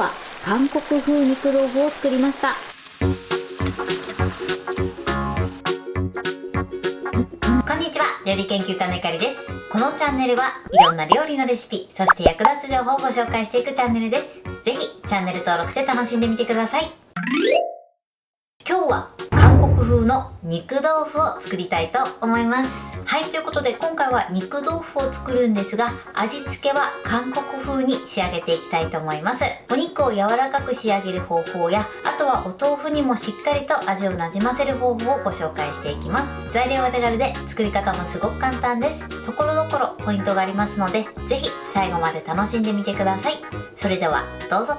は韓国風肉豆腐を作りました。こんにちは、料理研究家のゆかりです。このチャンネルはいろんな料理のレシピ、そして役立つ情報をご紹介していくチャンネルです。ぜひチャンネル登録して楽しんでみてください。今日は韓国風の肉豆腐を作りたいと思います。はい、ということで今回は肉豆腐を作るんですが、味付けは韓国風に仕上げていきたいと思います。お肉を柔らかく仕上げる方法や、あとはお豆腐にもしっかりと味をなじませる方法をご紹介していきます。材料は手軽で作り方もすごく簡単です。ところどころポイントがありますので、ぜひ最後まで楽しんでみてください。それではどうぞ。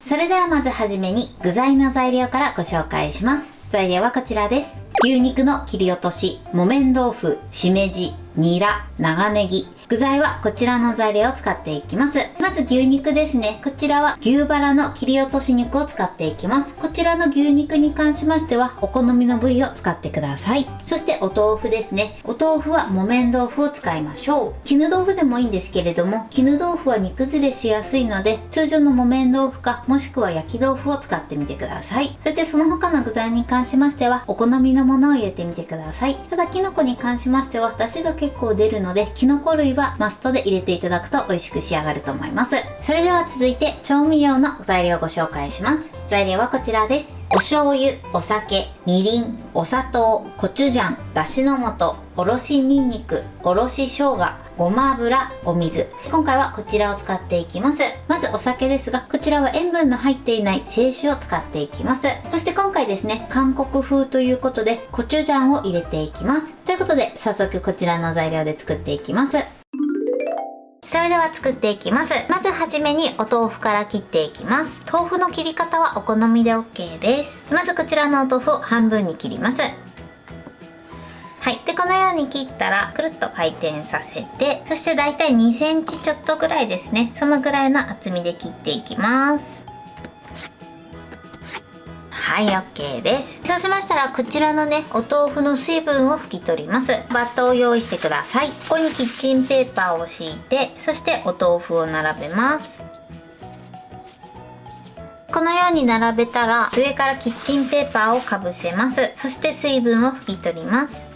それではまずはじめに具材の材料からご紹介します。材料はこちらです。牛肉の切り落とし、木綿豆腐、しめじ、ニラ、長ネギ。具材はこちらの材料を使っていきます。まず牛肉ですね。こちらは牛バラの切り落とし肉を使っていきます。こちらの牛肉に関しましてはお好みの部位を使ってください。そしてお豆腐ですね。お豆腐は木綿豆腐を使いましょう。絹豆腐でもいいんですけれども、絹豆腐は煮崩れしやすいので、通常の木綿豆腐かもしくは焼き豆腐を使ってみてください。そしてその他の具材に関しましてはお好みのものを入れてみてください。ただキノコに関しましては出汁が結構出るので、キノコ類はマストで入れていただくと美味しく仕上がると思います。それでは続いて調味料の材料をご紹介します。材料はこちらです。お醤油、お酒、みりん、お砂糖、コチュジャン、だしの素、おろしにんにく、おろし生姜、ごま油、お水。今回はこちらを使っていきます。まずお酒ですが、こちらは塩分の入っていない清酒を使っていきます。そして今回ですね、韓国風ということでコチュジャンを入れていきます。ということで早速こちらの材料で作っていきます。それでは作っていきます。まずはじめにお豆腐から切っていきます。豆腐の切り方はお好みで OK です。まずこちらのお豆腐を半分に切ります。はい。で、このように切ったらくるっと回転させて、そしてだいたい2センチちょっとぐらいですね。そのぐらいの厚みで切っていきます。はい、OK です。そうしましたら、こちらのね、お豆腐の水分を拭き取ります。バットを用意してください。ここにキッチンペーパーを敷いて、そしてお豆腐を並べます。このように並べたら、上からキッチンペーパーをかぶせます。そして水分を拭き取ります。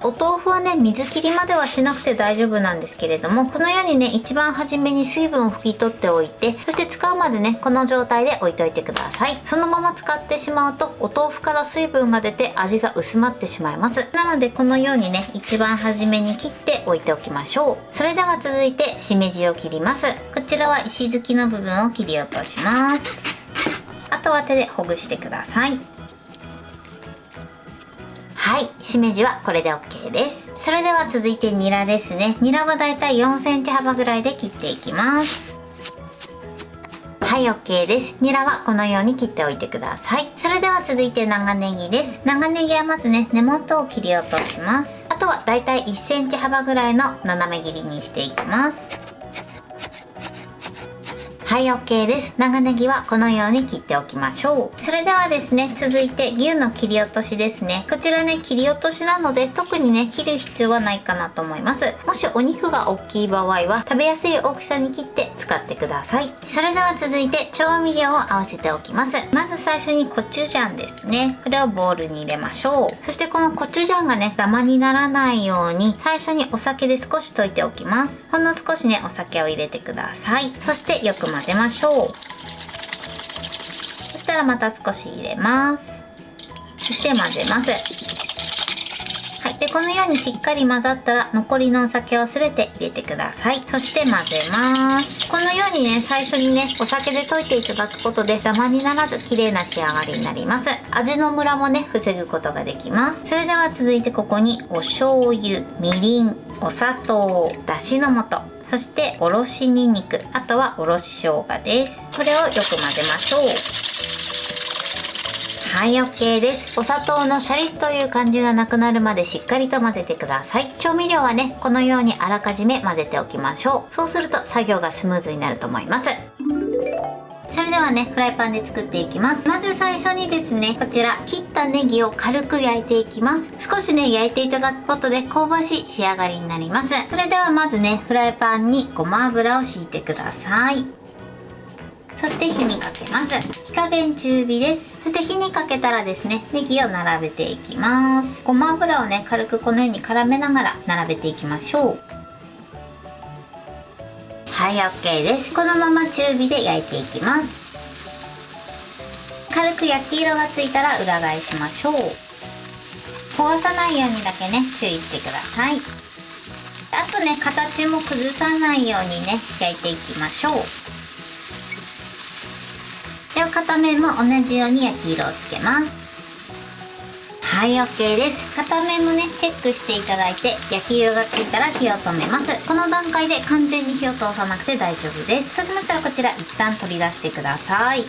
お豆腐はね、水切りまではしなくて大丈夫なんですけれども、このようにね、一番初めに水分を拭き取っておいて、そして使うまでね、この状態で置いといてください。そのまま使ってしまうと、お豆腐から水分が出て味が薄まってしまいます。なので、このようにね、一番初めに切って置いておきましょう。それでは続いて、しめじを切ります。こちらは石突きの部分を切り落とします。あとは手でほぐしてください。はい、しめじはこれで OK です。それでは続いてニラですね。ニラはだいたい4センチ幅ぐらいで切っていきます。はい、OK です。ニラはこのように切っておいてください。それでは続いて長ネギです。長ネギはまずね、根元を切り落とします。あとはだいたい1センチ幅ぐらいの斜め切りにしていきます。はい、OK です。長ネギはこのように切っておきましょう。それではですね、続いて牛の切り落としですね。こちらね、切り落としなので特にね、切る必要はないかなと思います。もしお肉が大きい場合は食べやすい大きさに切って使ってください。それでは続いて調味料を合わせておきます。まず最初にコチュジャンですね。これをボウルに入れましょう。そしてこのコチュジャンがね、ダマにならないように最初にお酒で少し溶いておきます。ほんの少しね、お酒を入れてください。そしてよく混ぜましょう。そしたらまた少し入れます。そして混ぜます。はい。で、このようにしっかり混ざったら残りのお酒をすべて入れてください。そして混ぜます。このようにね、最初にね、お酒で溶いていただくことでダマにならず綺麗な仕上がりになります。味のムラもね、防ぐことができます。それでは続いてここにお醤油、みりん、お砂糖、だしの素、そしておろしにんにく、あとはおろし生姜です。これをよく混ぜましょう。はい、OK です。お砂糖のシャリッという感じがなくなるまでしっかりと混ぜてください。調味料はね、このようにあらかじめ混ぜておきましょう。そうすると作業がスムーズになると思います。それではね、フライパンで作っていきます。まず最初にですね、こちら切ったネギを軽く焼いていきます。少しね、焼いていただくことで香ばしい仕上がりになります。それではまずね、フライパンにごま油を敷いてください。そして火にかけます。火加減中火です。そして火にかけたらですね、ネギを並べていきます。ごま油をね、軽くこのように絡めながら並べていきましょう。はい、OK です。このまま中火で焼いていきます。軽く焼き色がついたら裏返しましょう。焦がさないようにだけね、注意してください。あとね、形も崩さないようにね、焼いていきましょう。では片面も同じように焼き色をつけます。はい、 OK です。片面もね、チェックしていただいて、焼き色がついたら火を止めます。この段階で完全に火を通さなくて大丈夫です。そうしましたらこちら一旦取り出してください。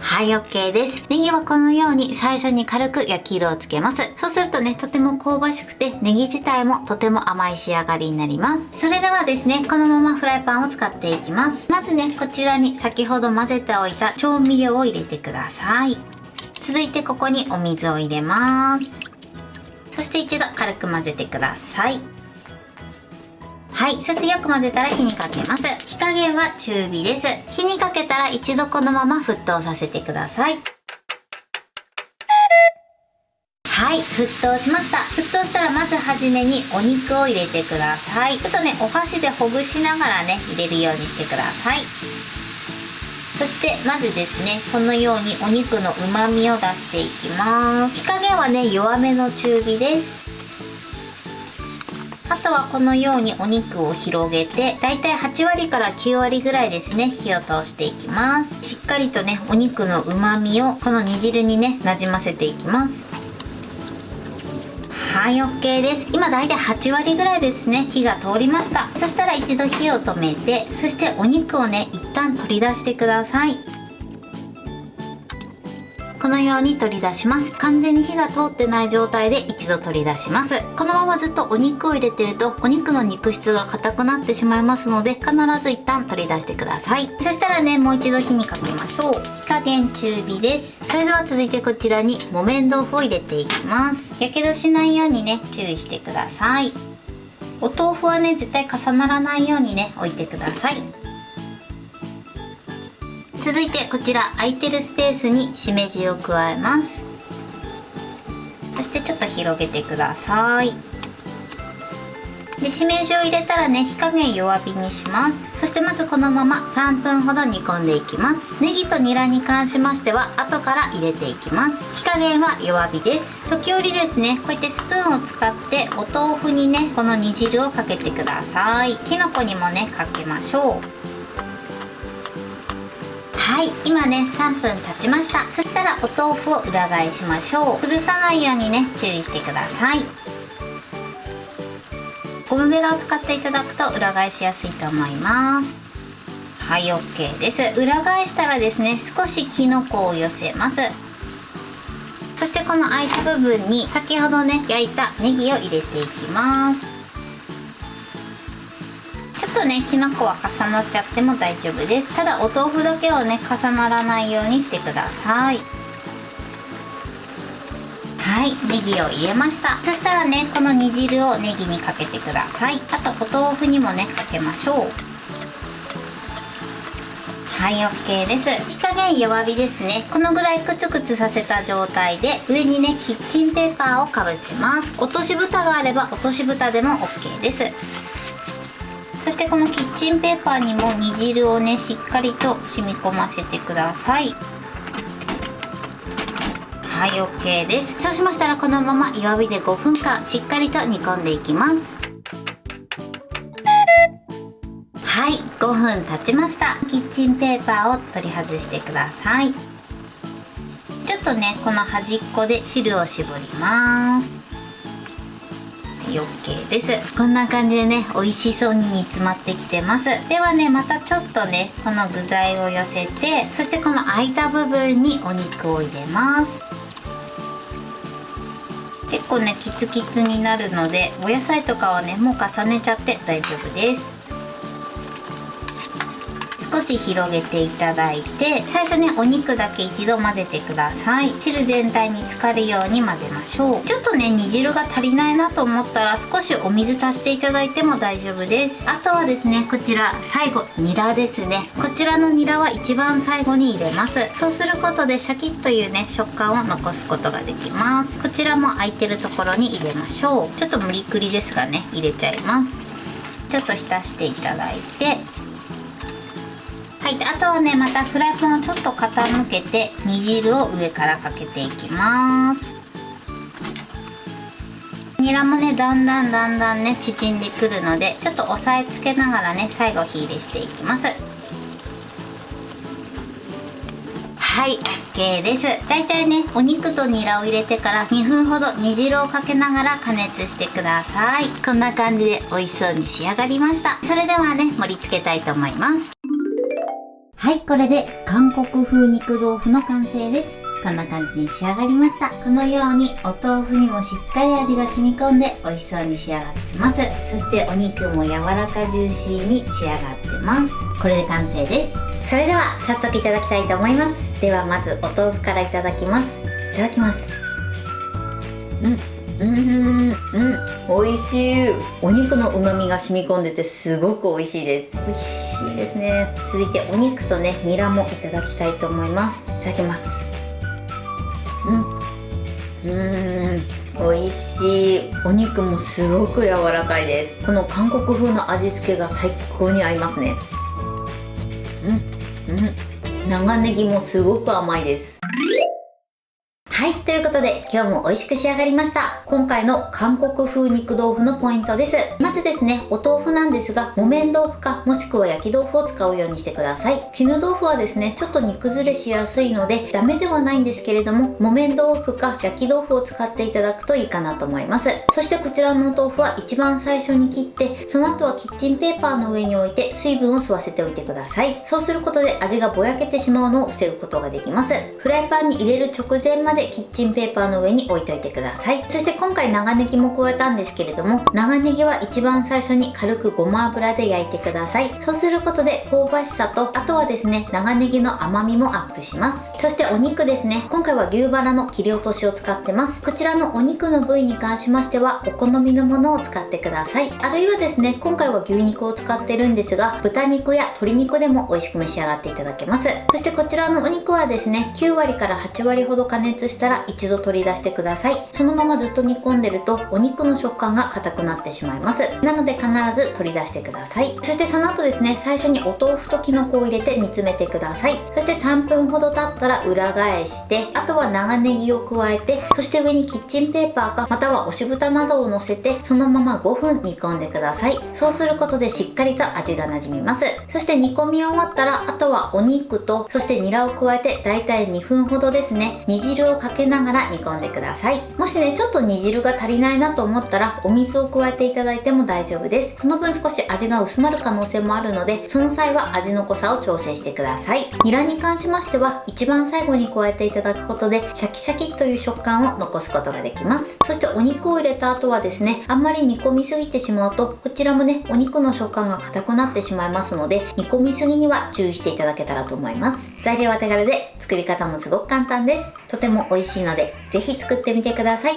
はい、 OK です。ネギはこのように最初に軽く焼き色をつけます。そうするとね、とても香ばしくて、ネギ自体もとても甘い仕上がりになります。それではですね、このままフライパンを使っていきます。まずね、こちらに先ほど混ぜておいた調味料を入れてください。続いてここにお水を入れます。そして一度軽く混ぜてください。はい、そしてよく混ぜたら火にかけます。火加減は中火です。火にかけたら一度このまま沸騰させてください。はい、沸騰しました。沸騰したらまずはじめにお肉を入れてください。ちょっとね、お箸でほぐしながらね、入れるようにしてください。そしてまずですね、このようにお肉の旨味を出していきます。火加減はね、弱めの中火です。あとはこのようにお肉を広げて、だいたい8割から9割ぐらいですね、火を通していきます。しっかりとね、お肉の旨味をこの煮汁にね、なじませていきます。はい、 OK です。今だいたい8割ぐらいですね、火が通りました。そしたら一度火を止めて、そしてお肉をね、一旦取り出してください。このように取り出します。完全に火が通ってない状態で一度取り出します。このままずっとお肉を入れてるとお肉の肉質が硬くなってしまいますので、必ず一旦取り出してください。そしたらね、もう一度火にかけましょう。火加減中火です。それでは続いてこちらに木綿豆腐を入れていきます。やけどしないようにね、注意してください。お豆腐はね、絶対重ならないようにね、置いてください。続いてこちら空いてるスペースにしめじを加えます。そしてちょっと広げてください。で、しめじを入れたらね、火加減弱火にします。そしてまずこのまま3分ほど煮込んでいきます。ネギとニラに関しましては後から入れていきます。火加減は弱火です。時折ですね、こうやってスプーンを使ってお豆腐にね、この煮汁をかけてください。きのこにもね、かけましょう。はい、今ね3分経ちました。そしたらお豆腐を裏返しましょう。崩さないようにね、注意してください。ゴムベラを使っていただくと裏返しやすいと思います。はい、 OK です。裏返したらですね、少しきのこを寄せます。そしてこの空いた部分に先ほどね焼いたネギを入れていきます。ちょっとね、きのこは重なっちゃっても大丈夫です。ただお豆腐だけはね、重ならないようにしてください。はい、ネギを入れました。そしたらね、この煮汁をネギにかけてください。あとお豆腐にもね、かけましょう。はい、 OK です。火加減弱火ですね。このぐらいクツクツさせた状態で上にね、キッチンペーパーをかぶせます。落とし蓋があれば落とし蓋でも OK です。そしてこのキッチンペーパーにも煮汁をね、しっかりと染み込ませてください。はい、 OK です。そうしましたらこのまま弱火で5分間しっかりと煮込んでいきます。はい、5分経ちました。キッチンペーパーを取り外してください。ちょっとね、この端っこで汁を絞ります。はい、 OK です。こんな感じでね、美味しそうに煮詰まってきてます。ではね、またちょっとね、この具材を寄せて、そしてこの空いた部分にお肉を入れます。結構ね、キツキツになるので、お野菜とかはね、もう重ねちゃって大丈夫です。少少し広げていただいて、最初ねお肉だけ一度混ぜてください。汁全体に浸かるように混ぜましょう。ちょっとね煮汁が足りないなと思ったら少しお水足していただいても大丈夫です。あとはですね、こちら最後ニラですね。こちらのニラは一番最後に入れます。そうすることでシャキッというね食感を残すことができます。こちらも空いてるところに入れましょう。ちょっと無理くりですがね入れちゃいます。ちょっと浸していただいて、はい、あとはねまたフライパンをちょっと傾けて煮汁を上からかけていきます。ニラもねだんだんね縮んでくるので、ちょっと押さえつけながらね最後火入れしていきます。はい、OK です。だいたいねお肉とニラを入れてから2分ほど煮汁をかけながら加熱してください。こんな感じで美味しそうに仕上がりました。それではね盛り付けたいと思います。はい、これで韓国風肉豆腐の完成です。こんな感じに仕上がりました。このようにお豆腐にもしっかり味が染み込んで美味しそうに仕上がってます。そしてお肉も柔らかジューシーに仕上がってます。これで完成です。それでは早速いただきたいと思います。ではまずお豆腐からいただきます。いただきます。美味しい。お肉の旨味が染み込んでてすごく美味しいです。美味しいですね。続いてお肉とねニラもいただきたいと思います。いただきます。美味しい。お肉もすごく柔らかいです。この韓国風の味付けが最高に合いますね。長ネギもすごく甘いです。はい、ということで今日も美味しく仕上がりました。今回の韓国風肉豆腐のポイントです。まずですね、お豆腐なんですが木綿豆腐かもしくは焼き豆腐を使うようにしてください。絹豆腐はですねちょっと煮崩れしやすいのでダメではないんですけれども、木綿豆腐か焼き豆腐を使っていただくといいかなと思います。そしてこちらのお豆腐は一番最初に切って、その後はキッチンペーパーの上に置いて水分を吸わせておいてください。そうすることで味がぼやけてしまうのを防ぐことができます。フライパンに入れる直前までキッチンペーパーの上に置いといてください。そして今回長ネギも加えたんですけれども、長ネギは一番最初に軽くごま油で焼いてください。そうすることで香ばしさと、あとはですね長ネギの甘みもアップします。そしてお肉ですね、今回は牛バラの切り落としを使ってます。こちらのお肉の部位に関しましてはお好みのものを使ってください。あるいはですね、今回は牛肉を使ってるんですが豚肉や鶏肉でも美味しく召し上がっていただけます。そしてこちらのお肉はですね9割から8割ほど加熱したら一度取り出してください。そのままずっと煮込んでるとお肉の食感が硬くなってしまいます。なので必ず取り出してください。そしてその後ですね、最初にお豆腐ときのこを入れて煮詰めてください。そして3分ほど経ったら裏返して、あとは長ネギを加えて、そして上にキッチンペーパーかまたは押し蓋などを乗せてそのまま5分煮込んでください。そうすることでしっかりと味がなじみます。そして煮込み終わったらあとはお肉とそしてニラを加えてだいたい2分ほどですね煮汁をかけながら煮込んでください。もしねちょっと煮汁が足りないなと思ったらお水を加えていただいても大丈夫です。その分少し味が薄まる可能性もあるので、その際は味の濃さを調整してください。ニラに関しましては一番最後に加えていただくことでシャキシャキという食感を残すことができます。そしてお肉を入れた後はですね、あんまり煮込みすぎてしまうとこちらもねお肉の食感が硬くなってしまいますので、煮込みすぎには注意していただけたらと思います。材料は手軽で作り方もすごく簡単です。とても美味しいのでぜひ作ってみてください。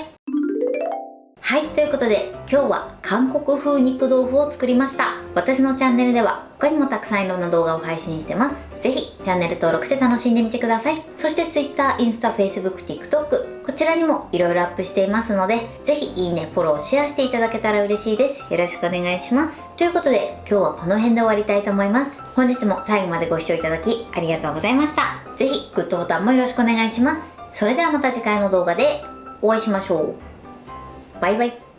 はい、ということで今日は韓国風肉豆腐を作りました。私のチャンネルでは他にもたくさんいろんな動画を配信してます。ぜひチャンネル登録して楽しんでみてください。そして Twitter、インスタ、Facebook、TikTok こちらにもいろいろアップしていますので、ぜひいいね、フォロー、シェアしていただけたら嬉しいです。よろしくお願いします。ということで今日はこの辺で終わりたいと思います。本日も最後までご視聴いただきありがとうございました。ぜひグッドボタンもよろしくお願いします。それではまた次回の動画でお会いしましょう。バイバイ。